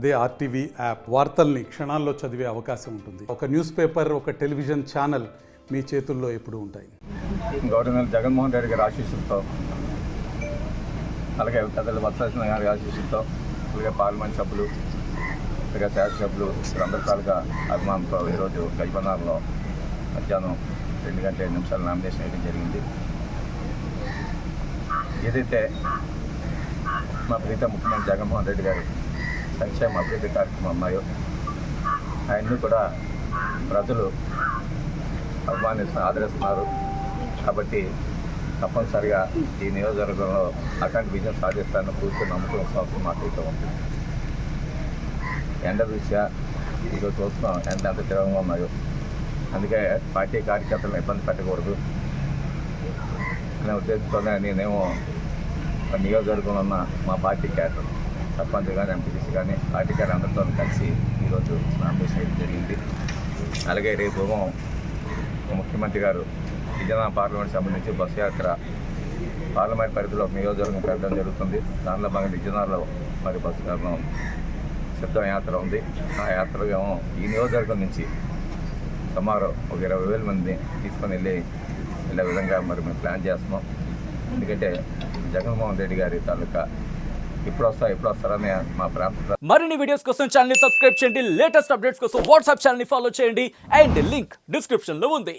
అదే RTV app వార్తల్ని క్షణాల్లో చదివే అవకాశం ఉంటుంది. ఒక న్యూస్ పేపర్, ఒక టెలివిజన్ ఛానల్ మీ చేతుల్లో ఎప్పుడూ ఉంటాయి. గవర్నర్ జగన్మోహన్ రెడ్డి గారి ఆశీస్సులతో, అలాగే పెద్దలు వత్సల గారి ఆశీస్సులతో, అలాగే పార్లమెంట్ సభ్యులు, అలాగే శాసనసభ్యులు అందరి తాలూకా అభిమానంతో ఈరోజు గజపన్నారంలో మధ్యాహ్నం 2 గంటల 5 నిమిషాలు నామినేషన్ వేయడం జరిగింది. ఏదైతే మా ప్రీత ముఖ్యమంత్రి జగన్మోహన్ రెడ్డి గారి సంక్షేమ అభివృద్ధి కార్యక్రమం ఉన్నాయో ఆయన్ని కూడా ప్రజలు ఆదరిస్తున్నారు. కాబట్టి తప్పనిసరిగా ఈ నియోజకవర్గంలో అఖండ విజయం సాధిస్తానని పూర్తి నమ్మకం విశ్వాసం మాకైతే ఉంది. ఎండ దృష్ట్యా ఈరోజు చూస్తున్నాం ఎంత తీవ్రంగా ఉన్నాయో. అందుకే పార్టీ కార్యకర్తలను ఇబ్బంది పెట్టకూడదు అనే ఉద్దేశంతోనే నేనేమో నియోజకవర్గంలో ఉన్న మా పార్టీ క్యాడర్ సర్పంచ్ కానీ, ఎంపీటీసీ కానీ, పార్టీ క్యాడర్ అందరితో కలిసి ఈరోజు నామినేషన్ వేయడం జరిగింది. అలాగే రేపు ముఖ్యమంత్రి గారు విజయనగరం పార్లమెంట్ సభ నుంచి బస్సు యాత్ర పార్లమెంట్ పరిధిలో నియోజకవర్గం పెట్టడం జరుగుతుంది. దానిలో భాగంగా విజయనగరంలో మరి బస్సు సిద్ధం యాత్ర ఉంది. ఆ యాత్రలో ఏమో ఈ నియోజకవర్గం నుంచి సుమారు ఒక 20,000 మంది తీసుకొని వెళ్ళే విధంగా మరి మేము ప్లాన్ చేస్తున్నాం. ఎందుకంటే జగన్మోహన్ రెడ్డి గారి తాలూకా ఎప్పుడు వస్తారని మా ప్రాంతం. మరిన్ని వీడియోస్ కోసం ఛానల్ ని సబ్స్క్రైబ్ చేయండి. లేటెస్ట్ అప్డేట్స్ కోసం వాట్సాప్ ఛానల్ ని ఫాలో చేయండి. అండ్ లింక్ డిస్క్రిప్షన్ లో ఉంది.